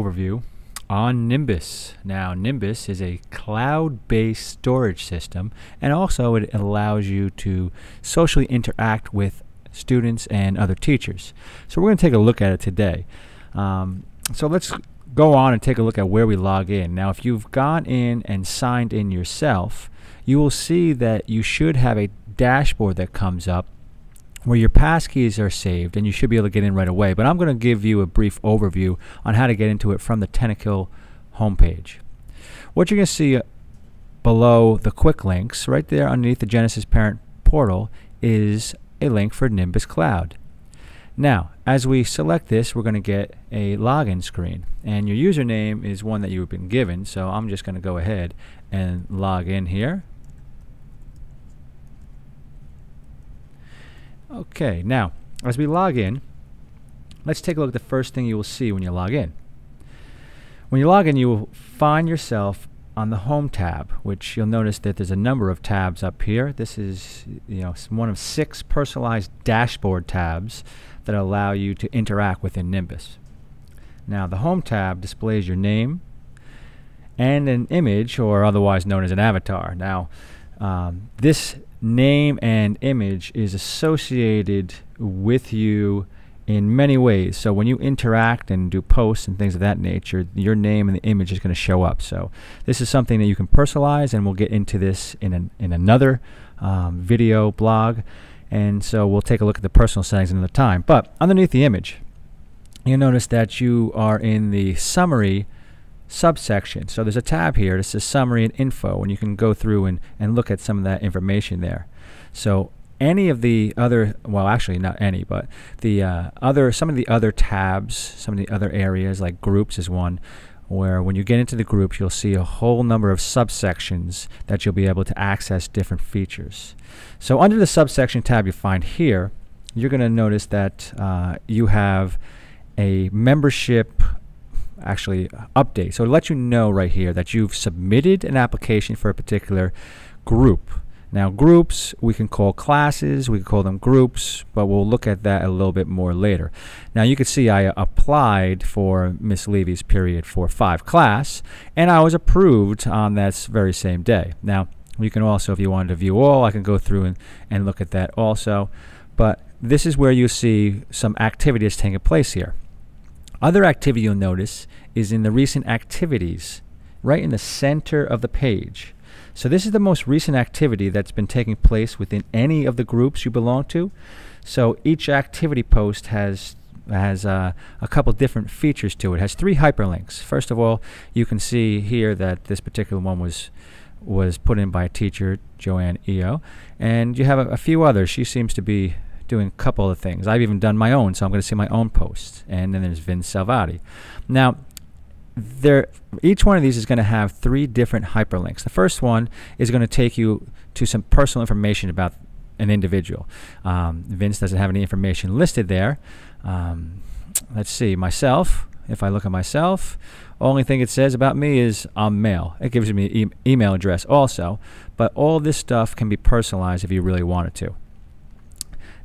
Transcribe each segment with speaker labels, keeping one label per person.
Speaker 1: overview on Nimbus. Now, Nimbus is a cloud-based storage system, and also it allows you to socially interact with students and other teachers. So we're going to take a look at it today. So let's go on and take a look at where we log in. Now, if you've gone in and signed in yourself, you will see that you should have a dashboard that comes up where your passkeys are saved, and you should be able to get in right away. But I'm going to give you a brief overview on how to get into it from the Tentacle homepage. What you're going to see below the quick links, right there underneath the Genesis Parent portal, is a link for Nimbus Cloud. Now, as we select this, we're going to get a login screen, and your username is one that you've been given, so I'm just going to go ahead and log in here. Okay, now as we log in, let's take a look at the first thing you will see when you log in. When you log in, you will find yourself on the Home tab, which you'll notice that there's a number of tabs up here. This is, one of 6 personalized dashboard tabs that allow you to interact within Nimbus. Now, the Home tab displays your name and an image, or otherwise known as an avatar. Now, this name and image is associated with you in many ways. So when you interact and do posts and things of that nature, your name and the image is going to show up. So this is something that you can personalize, and we'll get into this in another video blog. And so we'll take a look at the personal settings another time. But underneath the image, you'll notice that you are in the summary subsection. So there's a tab here that says summary and info, and you can go through and look at some of that information there. So any of the other, well, actually not any, but the some of the other tabs, some of the other areas, like groups is one, where when you get into the groups, you'll see a whole number of subsections that you'll be able to access different features. So under the subsection tab you find here, you're going to notice that you have a membership update. So it lets you know right here that you've submitted an application for a particular group. Now, groups we can call classes, we can call them groups, but we'll look at that a little bit more later. Now, you can see I applied for Miss Levy's period 4-5 class, and I was approved on that very same day. Now, you can also, if you wanted to view all, I can go through and look at that also. But this is where you see some activity that's taking place here. Other activity you'll notice is in the recent activities, right in the center of the page. So this is the most recent activity that's been taking place within any of the groups you belong to. So each activity post has a couple different features to it. It has 3 hyperlinks. First of all, you can see here that this particular one was put in by a teacher, Joanne E.O., and you have a few others. She seems to be doing a couple of things. I've even done my own, so I'm going to see my own posts. And then there's Vince Salvati. Now, each one of these is going to have 3 different hyperlinks. The first one is going to take you to some personal information about an individual. Vince doesn't have any information listed there. Let's see, myself. If I look at myself, only thing it says about me is I'm male. It gives me an email address also, but all this stuff can be personalized if you really wanted to.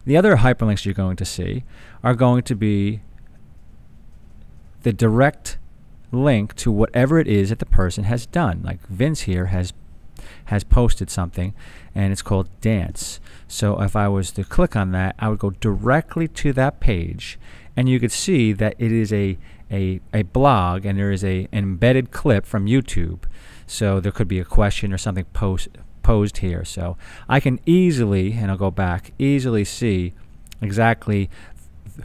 Speaker 1: The other hyperlinks you're going to see are going to be the direct link to whatever it is that the person has done. Like Vince here has posted something, and it's called Dance. So if I was to click on that, I would go directly to that page, and you could see that it is a blog, and there is an embedded clip from YouTube. So there could be a question or something posed here. So I can easily, and I'll go back, easily see exactly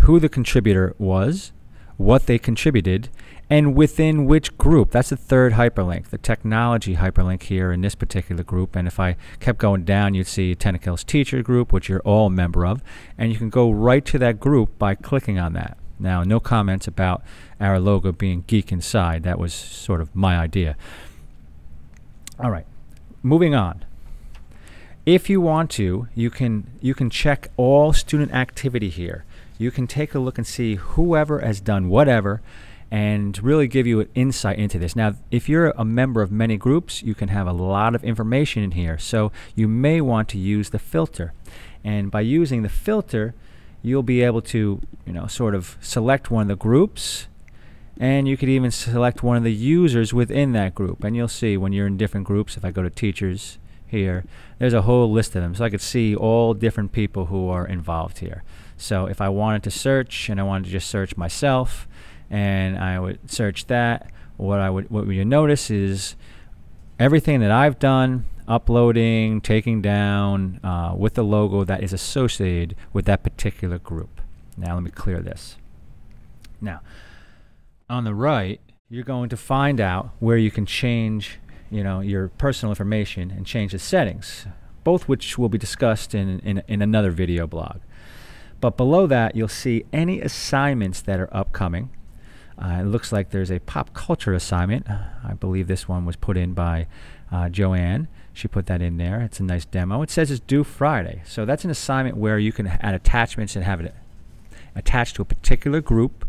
Speaker 1: who the contributor was, what they contributed, and within which group. That's the third hyperlink, the technology hyperlink here in this particular group. And if I kept going down, you'd see Tentacle's teacher group, which you're all a member of, and you can go right to that group by clicking on that. Now, no comments about our logo being Geek Inside. That was sort of my idea. All right, moving on. If you want to, you can check all student activity here. You can take a look and see whoever has done whatever, and really give you an insight into this. Now, if you're a member of many groups, you can have a lot of information in here. So you may want to use the filter. And by using the filter, you'll be able to, sort of select one of the groups And you could even select one of the users within that group. And you'll see when you're in different groups, if I go to teachers here, there's a whole list of them. So I could see all different people who are involved here. So if I wanted to search, and I wanted to just search myself, and I would search that, what you notice is everything that I've done, uploading, taking down, with the logo that is associated with that particular group. Now let me clear this. Now, on the right, you're going to find out where you can change, your personal information and change the settings, both which will be discussed in another video blog. But below that, you'll see any assignments that are upcoming. It looks like there's a pop culture assignment. I believe this one was put in by Joanne. She put that in there. It's a nice demo. It says it's due Friday. So that's an assignment where you can add attachments and have it attached to a particular group,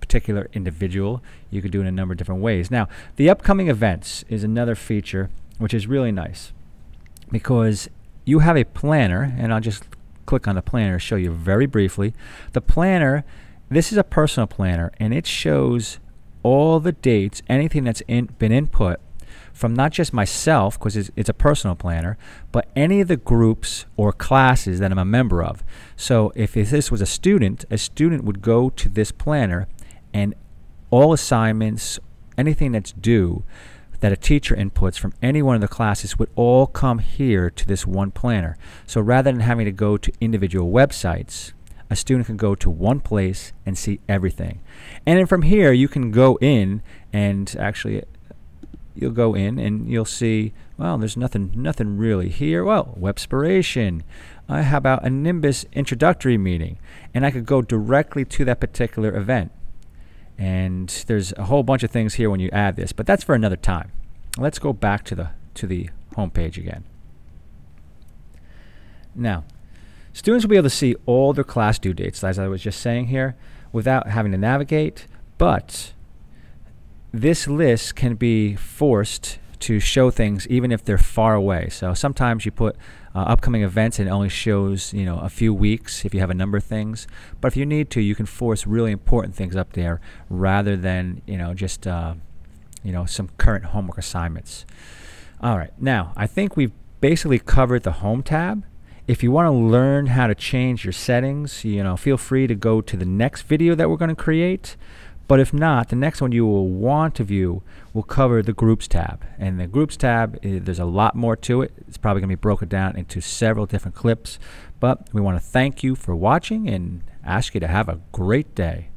Speaker 1: particular individual. You could do it in a number of different ways. Now, the upcoming events is another feature which is really nice, because you have a planner, and I'll just click on the planner to show you very briefly. The planner, this is a personal planner, and it shows all the dates, anything that's been input from not just myself, because it's a personal planner, but any of the groups or classes that I'm a member of. So if this was a student would go to this planner, and all assignments, anything that's due that a teacher inputs from any one of the classes would all come here to this one planner. So rather than having to go to individual websites, a student can go to one place and see everything. And then from here, you can go in and actually, you'll go in and you'll see, well, there's nothing really here. Well, Webspiration. How about a Nimbus introductory meeting? And I could go directly to that particular event. And there's a whole bunch of things here when you add this, but that's for another time. Let's go back to the home page again. Now, students will be able to see all their class due dates, as I was just saying here, without having to navigate, but this list can be forced to show things even if they're far away. So sometimes you put upcoming events and it only shows a few weeks if you have a number of things. But if you need to, you can force really important things up there rather than just some current homework assignments. All right, now I think we've basically covered the Home tab. If you want to learn how to change your settings, feel free to go to the next video that we're going to create. But if not, the next one you will want to view will cover the Groups tab. And the Groups tab, there's a lot more to it. It's probably going to be broken down into several different clips. But we want to thank you for watching and ask you to have a great day.